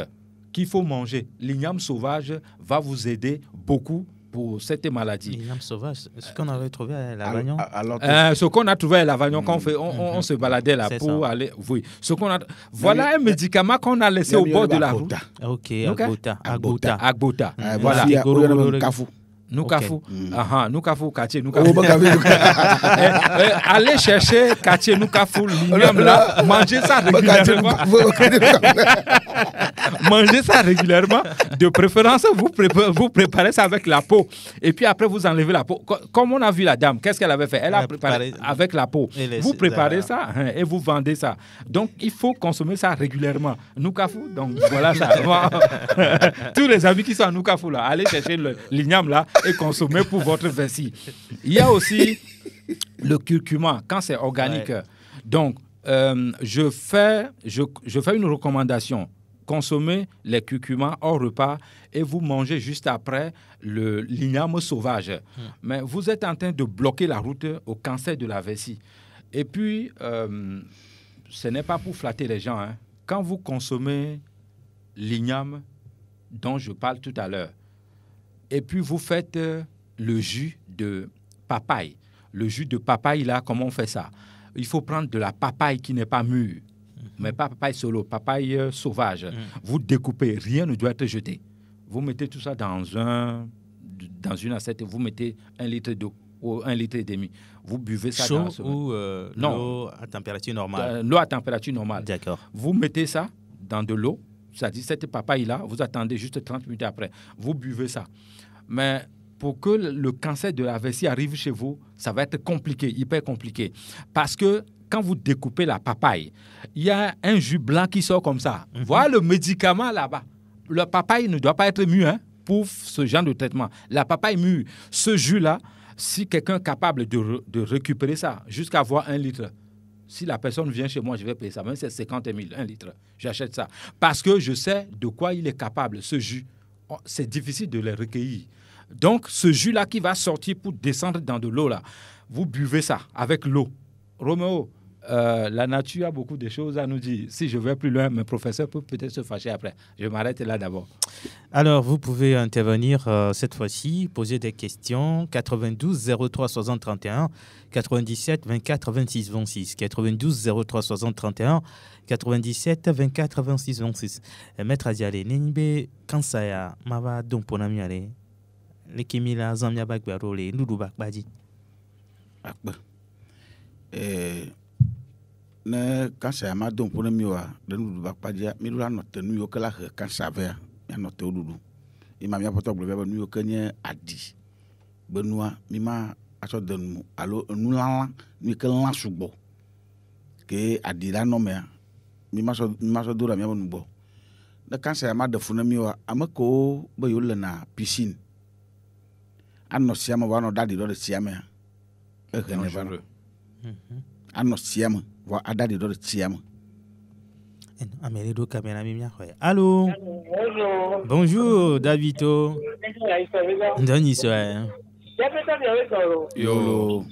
qu'il faut manger. L'igname sauvage va vous aider beaucoup pour cette maladie. L'igname sauvage, ce qu'on avait trouvé à Lavagnon. Ce qu'on a trouvé à Lavagnon, quand on se baladait là pour aller. Oui. Voilà un médicament qu'on a laissé au bord de la route. Ok, Agbota. Voilà. Nukafu. Nukafu, Kaché, Nukafu. Allez chercher Kaché, Nukafu, l'igname là, mangez ça régulièrement. Mangez ça régulièrement. De préférence, vous préparez ça avec la peau. Et puis après, vous enlevez la peau. Comme on a vu la dame, qu'est-ce qu'elle avait fait? Elle a préparé avec la peau. Vous préparez ça et vous vendez ça. Donc, il faut consommer ça régulièrement. Nukafu, donc voilà ça. Tous les amis qui sont à Nukafu là, allez chercher l'igname là et consommer pour votre vessie. Il y a aussi le curcuma quand c'est organique. Ouais. Donc, je fais une recommandation. Consommez les curcumas hors repas et vous mangez juste après l'igname sauvage. Mais vous êtes en train de bloquer la route au cancer de la vessie. Et puis, ce n'est pas pour flatter les gens. Hein. Quand vous consommez l'igname dont je parle tout à l'heure, et puis vous faites le jus de papaye. Le jus de papaye, là, comment on fait ça? Il faut prendre de la papaye qui n'est pas mûre, mais pas papaye solo, papaye sauvage. Vous découpez, rien ne doit être jeté. Vous mettez tout ça dans une assiette et vous mettez 1 litre d'eau ou 1,5 litre. Vous buvez ça chaud dans ou l'eau à température normale? L'eau à température normale. D'accord. Vous mettez ça dans de l'eau. C'est-à-dire, cette papaye-là, vous attendez juste 30 minutes après. Vous buvez ça. Mais pour que le cancer de la vessie arrive chez vous, ça va être compliqué, hyper compliqué. Parce que quand vous découpez la papaye, il y a un jus blanc qui sort comme ça. Voilà le médicament là-bas. Le papaye ne doit pas être mûr pour ce genre de traitement. La papaye mûre, ce jus-là, si quelqu'un est capable de récupérer ça jusqu'à avoir 1 litre, si la personne vient chez moi, je vais payer ça. Même si c'est 50 000, 1 litre. J'achète ça. Parce que je sais de quoi il est capable, ce jus. C'est difficile de le recueillir. Donc, ce jus-là qui va sortir pour descendre dans de l'eau, là, vous buvez ça avec l'eau. Roméo, la nature a beaucoup de choses à nous dire. Si je vais plus loin, mes professeurs peuvent peut-être se fâcher après. Je m'arrête là d'abord. Alors, vous pouvez intervenir cette fois-ci, poser des questions. 92 03 60 31, 97 24 26 26. 92 03 60 31, 97 24 26 26. Maître Adiale, Nenbe, Kansaya, Mava, Domponamiale, les Kimila, Zamia Bagbarole, Nudu Bakbadi. Ne kansa ma don pona miwa de nudu bakpadia mi dula no tenu yo kala he kansa ve ya no te odudu ima mi apoto gbe be nu yo kenye adi benua mi ma aso denu alo nu lan mi ke lan sugbo ke adi la no me mi ma so dura mi abonu bo de kansa ma de funa miwa amako be yo le na piscine anno siama wa no dadi do de siama dangereux. Ano siam, wa adadi do siam. Amélie caméra mimia. Allô. Bonjour Davito. Doni soya. Yo.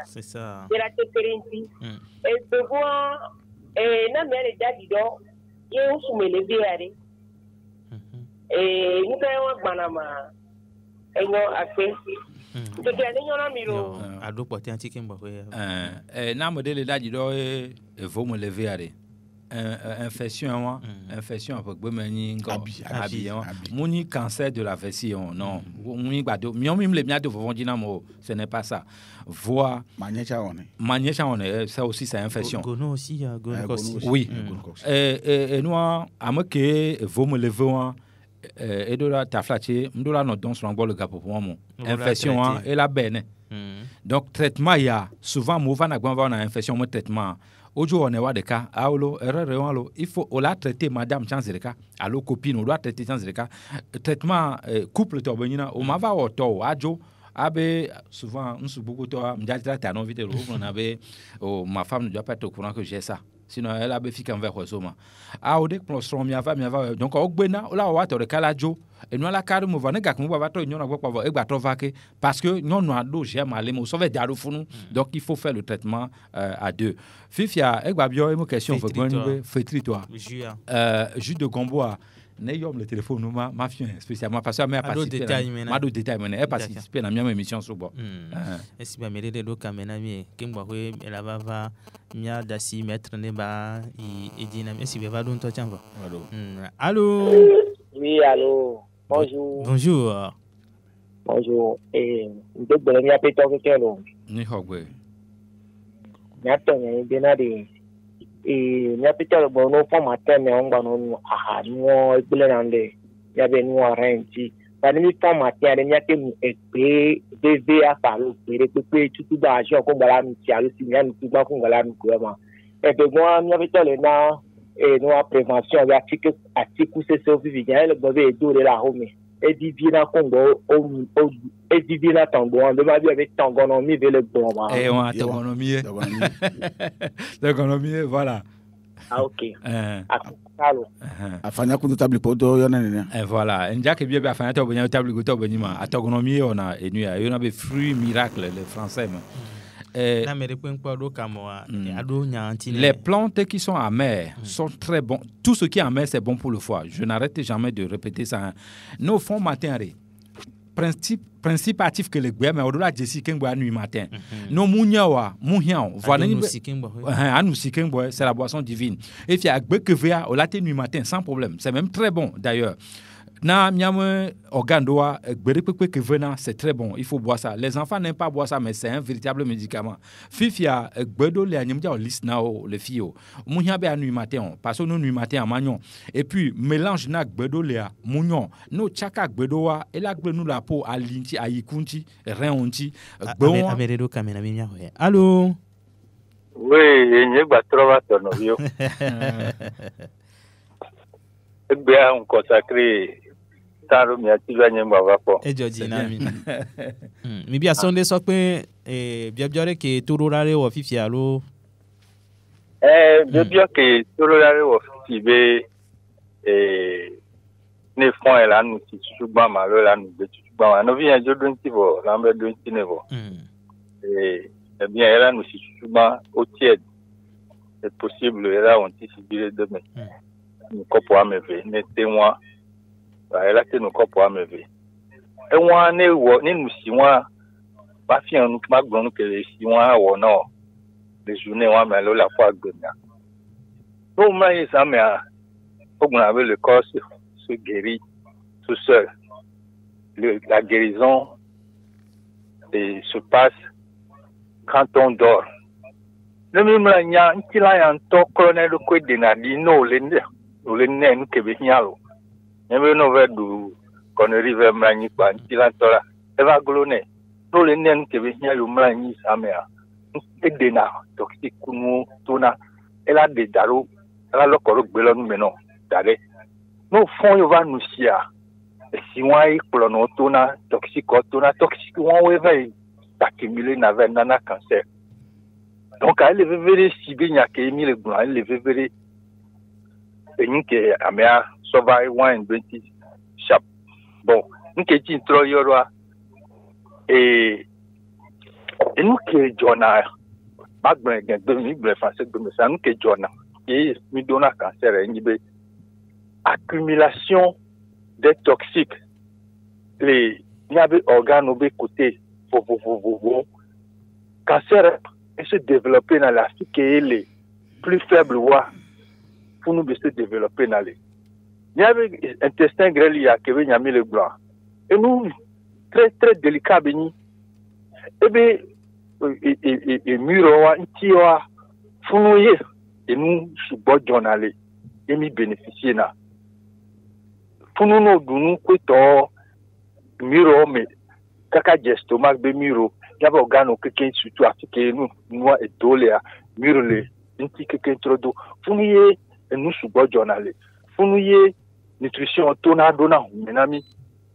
C'est ça. Ado porter un ticket na modèle là dit do e faut me lever aller infection avec bomani moni cancer de la vessie non moni gbado mi on le mia de vont dire non ce n'est pas ça voix Magnécha on ça aussi c'est infection gono aussi gono oui et nous amake faut me lever et de la taflaché mdola no don so le gap pour moi infection et la bene donc traitement il y a souvent mouvant na gwan na infection mo traitement ojo on est wa de cas aolo erreur il faut on la traiter madame chance de cas allo copine on doit traiter chance de cas traitement couple to benina o ma va o to ajo abe souvent on se beaucoup to m'dja ta non vite on avait ma femme ne doit pas être au courant que j'ai ça. Sinon elle a béfi qu'en vers resoma a ode plostron mi ava donc ogbena la wa to de kalajo et nous la carte mo va ne gak mo va to nyon agbo pa e gba to vake parce que nyon no ado j'aime aller mo sauver dialo funu donc il faut faire le traitement à deux fifia e gba bio mo question faut gwen fétri toi jus de gomboa n'ayom le téléphone nous ma fien spécialement parce que mais pas de détails mais elle participer dans ma émission sur bon est-ce bien mêler de caméra mi kimba ko elle va mia dasi mettre ne ba et dynamique si va don to tiens allô oui allô bonjour et de bele mi apeto ke kelo ni hogwe nyato ni benade e mi apeto le bono formateur me on no aha no egbele nande ya be no renti bani mi formateur ni ake mi egbe dv afalo pere pepe tutu da ajo ko gbara mi ti alo si mi ani tu gba fun gbara mi ko ma e be mo mi apeto le na e no prévention ya atiku se so vivi ya le gbo be do le la homi e divina kongo e divina tango on ma bi avec tango no mi ve le bon ma et on a l'économie voilà ah ok allô afanya ku table poto yo na nene et voilà njake bi afanya to bonya table go to bonima atogonomie on a enu ya yo na be fruit miracle les français les plantes qui sont amères sont très bons. Tout ce qui est amer, c'est bon pour le foie. Je n'arrête jamais de répéter ça. Nos fonds matin, principe actif que les guerres, mais au-delà de ce qu'on boit nuit matin. Nos mouniawa, mouniao, voilà, c'est la boisson divine. Et puis, avec que vea au latte nuit matin, sans problème. C'est même très bon d'ailleurs. Na miam organdoa que venant c'est très bon, il faut boire ça. Les enfants n'aiment pas boire ça mais c'est un véritable médicament. Fifia gbedo le anyamja liste na le fio. Munya be anu matin parce que nous nuit matin en magnon. Et puis mélange na gbedo le mugnon. No chaka gbedoa et la gbe nous la peau à linti à yikunti reonti. Ameredo kamena mimia. Allô. Oui, il va trouver ton novio. Bien on consacré taro mi ati ba nyemba va po e jodi na mi mi bia sonde so pe bia biore ke tururare wo fifia lo bia ke tururare wo fibe ne fon ela nu ti sugba ma lo la nu be sugba ma no vi en jodun ti bo la mbe dun ti ne bo bien ela nu si sugba au tiède c'est possible ela on ti sibire demain nous copo ameve ne témoin elle a été nous copo ameve et moi ne wo ni nous si moi ba fi en nous ma gbonu que les si moi wo no les journées moi mais la fois gbena donc moi ça mais on avait le corps se guérit tout seul la guérison se passe quand on dort le même la nya ntila ya nto colonel ko de na di no le ne nous kebe hialo Nyame no ve du connerie ve mlanyi kwa ntilantora. Eva glone. No le nen ke be nya yo mlanyi samea. Edena toxique kunu tona. Ela de daro. Ela lokoro gbelo nu meno. Dare. No fond yo va nous sia. Si on y clono tona toxique on va accumuler n'avait nana cancer. Donc elle veut ver si bien que Emile Blanc elle veut ver et nous que amea survive 120 sharp. Bon, nous que tin tro yoro et nous que Jonah bagben de mi ble français de me ça nous que Jonah et mi dona cancer et ni accumulation des toxiques, les organes au côté, cancer se développer dans l'Afrique et les plus faibles pour nous se développer dans les. Il y avait intestin grêle, il y a Kevin Yami le blanc. Et nous, très très délicat, béni. Et bien, et muro, intioa, founouye, et nous, sous bord journalé, et nous bénéficier là. Pour nous dunu kwito miro me kaka gestomac be miro yaba organo keke surtout afrique nous et dolea miro le nti keke introdo funuye nous subo journal funuye nutrition tona dona menami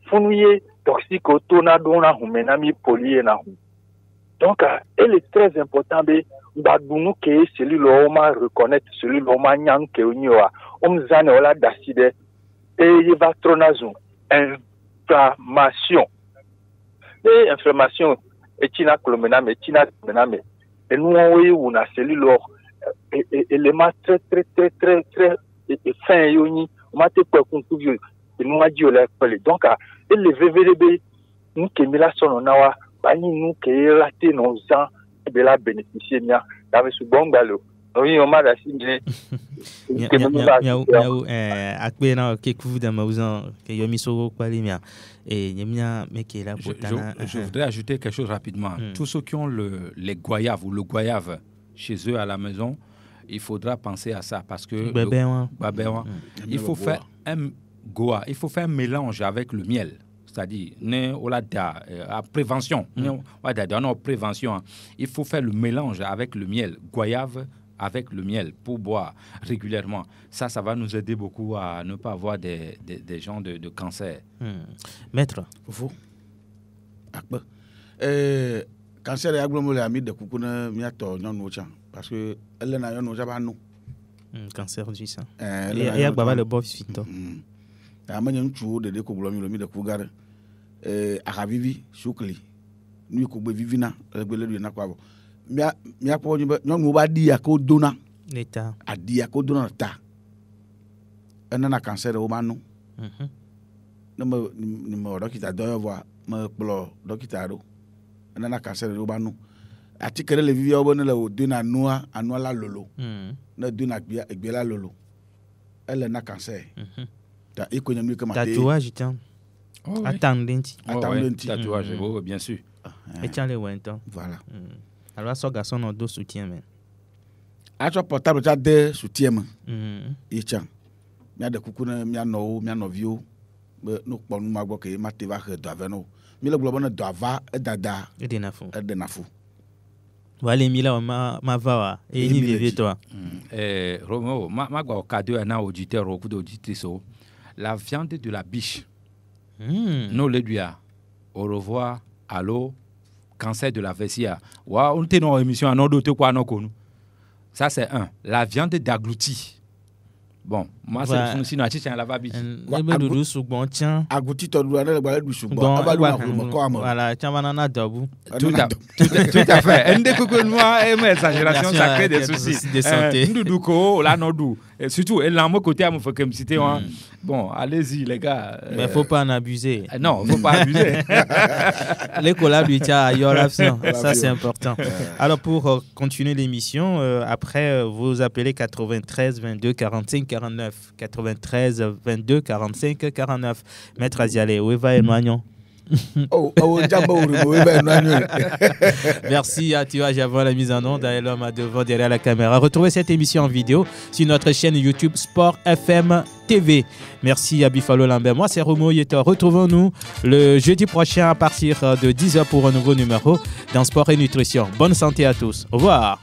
funuye toxique tona dona menami polie na. Donc elle est très important be badunu ke celui l'homme reconnaître celui l'homme nyang ke onyoa omzane ola d'acide et il va tronazon inflammation et inflammation et tina clomename et tina mename et nous on a cellule élément très fin yoni on m'a te quoi conclure et nous a dit la pele donc et le VVB nous que mila son nawa bani nous que raté nos ans de la bénéficier nia dans ce bon balo. Oui, on m'a assigné. Akbe na keku da mauzan ke yomi soro kwali mia et nyemia mekela potana. Je voudrais ajouter quelque chose rapidement. Tous ceux qui ont les goyaves ou le goyave chez eux à la maison, il faudra penser à ça parce que il faut faire un mélange avec le miel. C'est-à-dire, prévention. Prévention. Il faut faire le mélange avec le miel. Goyave avec le miel pour boire régulièrement. Ça va nous aider beaucoup à ne pas avoir des gens de cancer. Maître. Vous cancer est aggloméré à de Koukouna Miato non parce que elle n'a pas nous. Cancer du sang. Il y a le bof fito. A manyan tuwo de ko blomi de Kougare. Aravivi Soukli. Nous ko vivina le na kwa. Mia po nyon ba di akodona l'état a di akodona ta na cancer o manu no mo dokita do voir me plo dokita do na cancer o manu ati kere le vivi o bonne le o dona noa anua la lolo na dona gbe la lolo elle na cancer ta économie comme tatouage temps attendenti tatouage bien sûr et tiens les wento voilà. Alors, ce garçon a deux soutiens. A ce portable, tu as deux soutiens. Il tient. Il y a des coucous, il y a nos vieux. Nous pouvons nous avoir que Maté va redover nous. Mais le global doit avoir dada. Et des nafous. Et des nafous. Voilà, Mila, ma va. Et il vivait toi. Romo, ma go cadeau à un auditeur au coup d'auditrice. La viande de la biche. Nous le lui a. Au revoir. Allô. Cancer de la vessie. On était dans l'émission à d'autres quoi non connu. Ça c'est un. La viande d'aglouti. Bon, moi c'est sinon à la vabiche. Doudou sous bon tiens. Aglouti to douane le balai du sous bon. Voilà, tiens banana double. Tout à fait. Ende koko moi et mes exagérations ça crée des soucis de santé. Doudou ko la nodou. Et surtout et là mon côté à me faut que me citer bon, allez-y les gars. Mais faut pas en abuser. Non, faut pas abuser. Les collabs du tia ailleurs l'absent. Ça c'est important. Alors pour continuer l'émission après vous appelez 93 22 45 49 93 22 45 49. Maître Aziale, où va Emmanuel? Merci à Thio Ajavo, la mise en onde, à l'homme à devant derrière la caméra. Retrouvez cette émission en vidéo sur notre chaîne YouTube Sport FM TV. Merci à Bifalo Lambert. Moi, c'est Romo Yetor. Retrouvons-nous le jeudi prochain à partir de 10h pour un nouveau numéro dans Sport et Nutrition. Bonne santé à tous. Au revoir.